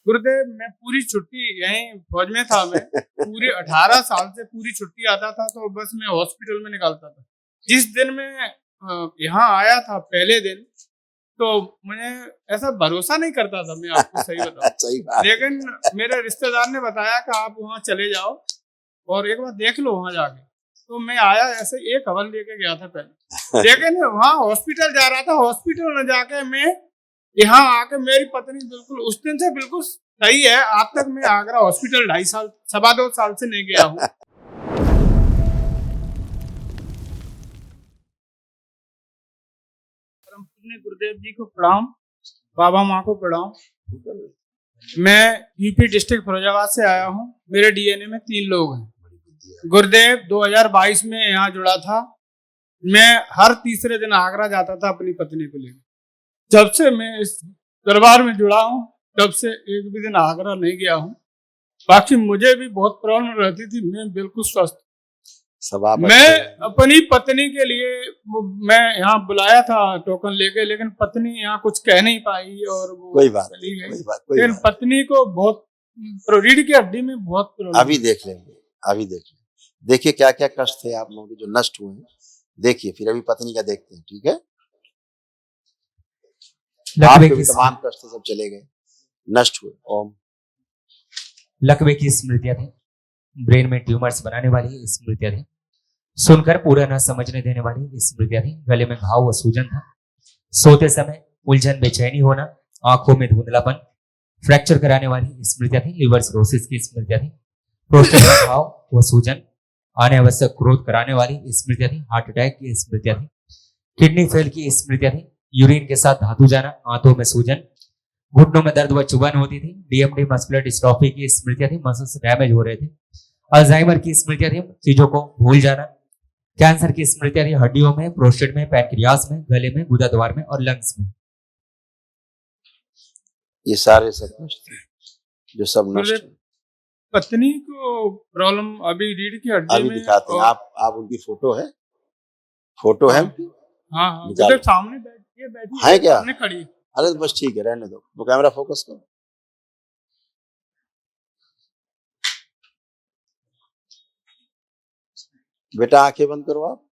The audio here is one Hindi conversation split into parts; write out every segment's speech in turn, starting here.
गुरुदेव, मैं पूरी छुट्टी यहीं फौज में था। मैं पूरे 18 साल से पूरी छुट्टी आता था तो बस मैं हॉस्पिटल में निकालता था। जिस दिन मैं यहाँ आया था पहले दिन, तो मुझे ऐसा भरोसा नहीं करता था, मैं आपको सही बताऊं। सही बात। लेकिन मेरे रिश्तेदार ने बताया कि आप वहाँ चले जाओ और एक बार देख लो वहाँ जाके। तो मैं आया, ऐसे एक हवन लेके गया था पहले। लेकिन वहाँ हॉस्पिटल जा रहा था, हॉस्पिटल में जाके मैं यहाँ आके मेरी पत्नी बिल्कुल उस दिन से बिल्कुल सही है। आज तक मैं आगरा हॉस्पिटल 2.5 साल, 2.25 साल से नहीं गया हूँ। परम पूज्य गुरुदेव जी को प्रणाम, बाबा माँ को प्रणाम। मैं यूपी डिस्ट्रिक्ट फिरोजाबाद से आया हूँ। मेरे डीएनए में 3 लोग हैं। गुरुदेव 2022 में यहाँ जुड़ा था। मैं हर तीसरे दिन आगरा जाता था अपनी पत्नी को लेकर। जब से मैं इस दरबार में जुड़ा हूँ, तब से एक भी दिन आगरा नहीं गया हूँ। बाकी मुझे भी बहुत प्रॉब्लम रहती थी, मैं बिल्कुल स्वस्थ। मैं अपनी पत्नी के लिए मैं यहाँ बुलाया था टोकन लेके, लेकिन पत्नी यहाँ कुछ कह नहीं पाई और वो कोई बात चली गई। लेकिन पत्नी को बहुत रीढ़ की हड्डी में बहुत प्रॉब्लम। अभी देख लेंगे, अभी देख लेंगे। देखिए क्या क्या कष्ट थे आप लोगों के जो नष्ट हुए हैं। देखिए फिर अभी पत्नी का देखते हैं, ठीक है। आपके भी तमाम कष्ट सब चले गए, नष्ट हुए। ओम। लकवे की स्मृतियां थी, ब्रेन में ट्यूमर्स बनाने वाली स्मृतियां थी, सुनकर पूरा न समझने देने वाली स्मृतियां थी, गले में घाव व सूजन था, सोते समय उलझन बेचैनी होना, आंखों में धुंधलापन, फ्रैक्चर कराने वाली स्मृतियां थी, लिवर सिरोसिस की स्मृतियां थी, प्रोस्टेट में घाव व सूजन, अनावश्यक क्रोध कराने वाली स्मृतियां थी, हार्ट अटैक की स्मृतियां थी, किडनी फेल की स्मृतियां थी, यूरिन के साथ धातु जाना, आंतों में सूजन, घुटनों में दर्द व चुभन होती थी, डीएमडी मस्कुलर डिस्ट्रॉफी की स्मृतियां थी, मसल्स डैमेज हो रहे थे, अल्जाइमर की स्मृतियां थी, चीजों को भूल जाना, कैंसर की स्मृतियां थी, हड्डियों में, प्रोस्टेट में, पैनक्रियास में, गले में, गुदा द्वार में और लंग्स में। ये सारे सब कष्ट थे जो सब नष्ट। पत्नी को प्रॉब्लम अभी रीढ़ की हड्डी अभी में दिखाते हैं। आप उनकी फोटो है, फोटो है उनकी? हाँ हाँ, तो सामने बैठी है क्या? सामने खड़ी। अरे बस ठीक है, रहने दो। वो कैमरा फोकस करो। बेटा आंखें बंद करो आप।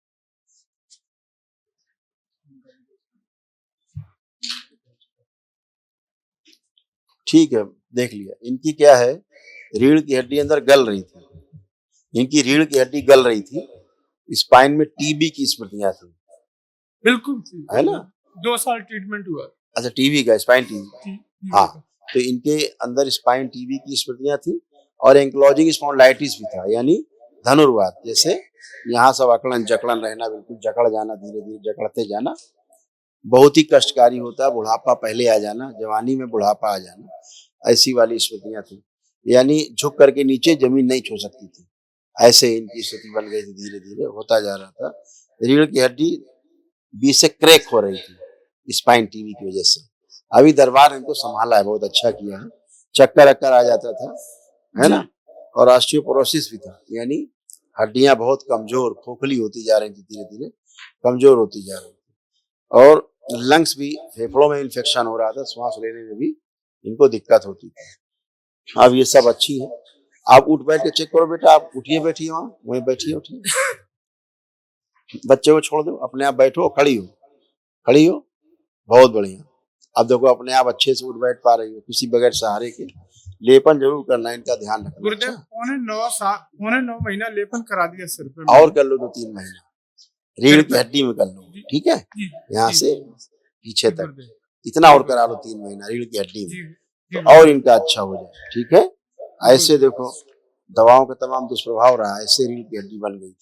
ठीक है, देख लिया। इनकी क्या है, रीढ़ की हड्डी अंदर गल रही थी, इनकी रीढ़ की हड्डी गल रही थी, स्पाइन में टीबी की स्मृतियां थी। बिल्कुल है ना? 2 साल ट्रीटमेंट हुआ। अच्छा, टीबी का, स्पाइन टीबी। हाँ, तो इनके अंदर स्पाइन टीबी की स्मृतियां थी और एंक्लोजिंग स्पॉन्डिलाइटिस भी था, यानी धनुर्वात। जैसे यहाँ सब अकड़न जकड़न रहना, बिल्कुल जकड़ जाना, धीरे धीरे जकड़ते जाना, बहुत ही कष्टकारी होता है। बुढ़ापा पहले आ जाना, जवानी में बुढ़ापा आ जाना, ऐसी वाली स्मृतियां थी। यानी झुक करके नीचे जमीन नहीं छू सकती थी, ऐसे इनकी स्थिति बन गई थी। धीरे धीरे होता जा रहा था, रीढ़ की हड्डी बीच से क्रैक हो रही थी स्पाइन टीबी की वजह से। अभी दरबार इनको संभाला है, बहुत अच्छा किया है। चक्कर अक्कर आ जाता था, है ना, और ऑस्टियोपोरोसिस भी था, यानी हड्डियां बहुत कमजोर, खोखली होती जा रही थी, धीरे धीरे कमजोर होती जा रही थी। और लंग्स भी, फेफड़ों में इन्फेक्शन हो रहा था, सांस लेने में भी इनको दिक्कत होती थी। अब ये सब अच्छी है। आप उठ बैठ के चेक करो बेटा। आप उठिए, बैठिए, वहीं बैठिए, उठिए, बच्चे को छोड़ दो, अपने आप बैठो, खड़ी हो, खड़ी हो, बहुत बढ़िया। अब देखो अपने आप अच्छे से उठ बैठ पा रही हो, किसी बगैर सहारे के। लेपन जरूर करना, इनका ध्यान रखना। गुरुदेव, पौने 9 महीना लेपन करा दिया सर पे। और कर लो 2-3 महीना, रीढ़ की हड्डी में कर लो, ठीक है, यहाँ से पीछे तक इतना और करा लो 3 महीना रीढ़ की हड्डी में, तो और इनका अच्छा हो जाए, ठीक है। ऐसे देखो दवाओं का तमाम दुष्प्रभाव रहा, ऐसे रीढ़ की हड्डी बन गई।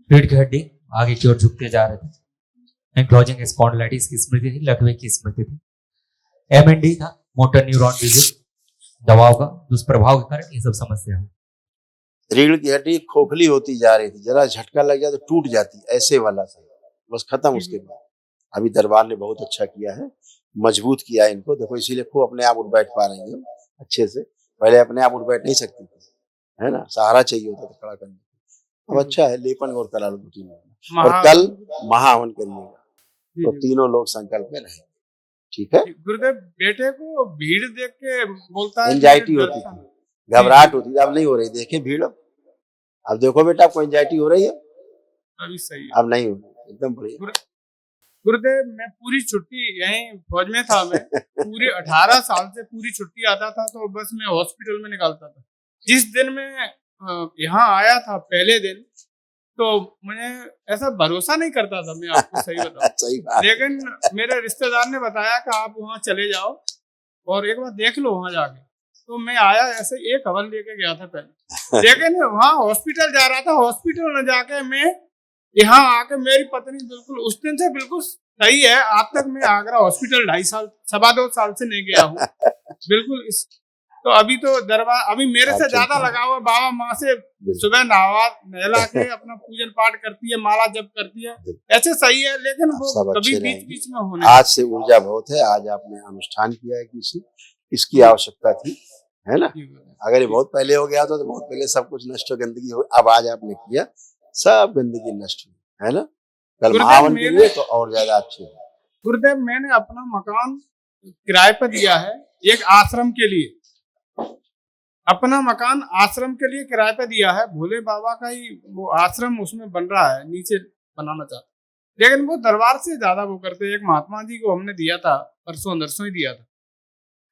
रीढ़ की हड्डी आगे की ओर झुकते जा रहे थे, एंक्लोजिंग स्पॉन्डिलाइटिस की स्मृति थी, लकवे की स्मृति थी, एमएनडी था, मोटर न्यूरॉन डिजीज, दवाओं का दुष्प्रभाव के कारण ये सब समस्या है। रीढ़ की हड्डी खोखली होती जा रही थी, जरा झटका लग जाए तो टूट जाती, ऐसे वाला था, बस खत्म। उसके बाद अभी दरबार ने बहुत अच्छा किया है, मजबूत किया है इनको। देखो इसीलिए खूब अपने आप उठ बैठ पा रही है अच्छे से। पहले अपने आप उठ बैठ नहीं सकती थी, है ना, सहारा चाहिए होता था खड़ा करने। अब अच्छा है, लेपन और करा लो 2-3 महीना, और कल महाहवन करिएगा, तो तीनों लोग संकल्प में रहेंगे। ठीक है, गुरुदेव बेटे को भीड़ देख के बोलता है एंजाइटी होती थी, घबराहट होती थी, अब नहीं हो रही। देखे भीड़, अब देखो बेटा आपको एंजाइटी हो रही है, अभी सही है। अब नहीं हो रही, एकदम बढ़िया। गुरुदेव मैं पूरी छुट्टी यहीं फौज में था, मैं पूरे 18 साल से पूरी छुट्टी आता था तो बस मैं हॉस्पिटल में निकालता था। जिस दिन मैं यहाँ आया था पहले दिन, तो मुझे ऐसा भरोसा नहीं करता था, मैं आपको सही बताऊं। सही बात। लेकिन मेरे रिश्तेदार ने बताया कि आप वहाँ चले जाओ और एक बार देख लो वहाँ जाके। तो मैं आया, ऐसे एक हवन लेके गया था पहले, लेकिन वहाँ हॉस्पिटल जा रहा था, हॉस्पिटल न जाके मैं यहाँ आके मेरी पत्नी बिल्कुल उस दिन से बिल्कुल सही है। आज तक मैं आगरा हॉस्पिटल 2.5 साल से नहीं गया हूँ बिल्कुल। इस तो अभी तो दरबार अभी मेरे से ज्यादा लगा हुआ बाबा माँ से। सुबह नहला के अपना पूजन पाठ करती है, माला जप करती है, ऐसे सही है, लेकिन वो कभी बीच बीच में होने। आज से ऊर्जा बहुत है, आज आपने अनुष्ठान किया है किसी, इसकी आवश्यकता थी, है ना। अगर ये बहुत पहले हो गया तो बहुत पहले सब कुछ नष्ट हो, गंदगी हो, अब आज आपने किया, सब गंदगी नष्ट हुई, है ना। कल महावन के लिए तो और ज्यादा अच्छे है। गुरुदेव मैंने अपना मकान किराए पर दिया है एक आश्रम के लिए, अपना मकान आश्रम के लिए किराए पे दिया है। भोले बाबा का ही वो आश्रम उसमें बन रहा है, नीचे बनाना चाहता, लेकिन वो दरबार से ज्यादा वो करते। एक महात्मा जी को हमने दिया था, परसों नरसों ही दिया था,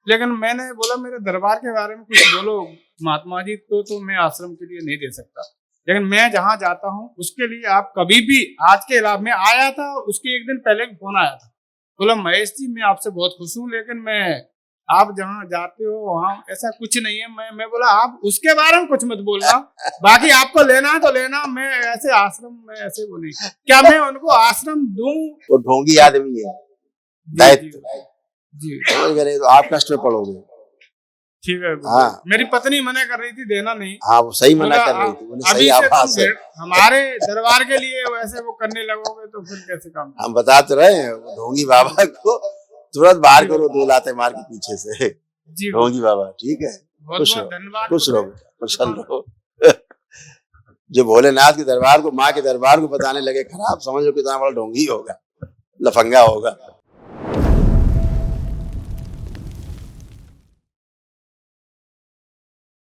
लेकिन मैंने बोला मेरे दरबार के बारे में कुछ बोलो महात्मा जी, तो मैं आश्रम के लिए नहीं दे सकता, लेकिन मैं जहाँ जाता हूँ उसके लिए आप कभी भी, आज के अलावा मैं आया था, उसके एक दिन पहले फोन आया था, बोला महेश जी मैं आपसे बहुत खुश हूँ, लेकिन मैं आप जहाँ जाते हो वहाँ ऐसा कुछ नहीं है। मैं बोला आप उसके बारे में कुछ मत बोलना, बाकी आपको लेना है तो लेना, मैं ऐसे आश्रम में ऐसे वो नहीं, क्या मैं उनको आश्रम दूं? वो ढोंगी आदमी है, जी समझ गए, तो आप कष्ट में पड़ोगे। ठीक है। हाँ, मेरी पत्नी मना कर रही थी, देना नहीं। हाँ वो सही मना कर रही थी, उन्हें सही आवाज है। हमारे दरबार के लिए वैसे वो करने लगोगे तो फिर कैसे काम? हम बता तो रहे हैं, ढोंगी बाबा को तुरंत बाहर करो, 2 लाते मार के पीछे से। ढोंगी बाबा ठीक है, खुश रहो, खुश रहो, प्रसन्न रहो। जो भोलेनाथ के दरबार को, माँ के दरबार को बताने लगे खराब, समझो कितना बड़ा ढोंगी होगा, लफंगा होगा।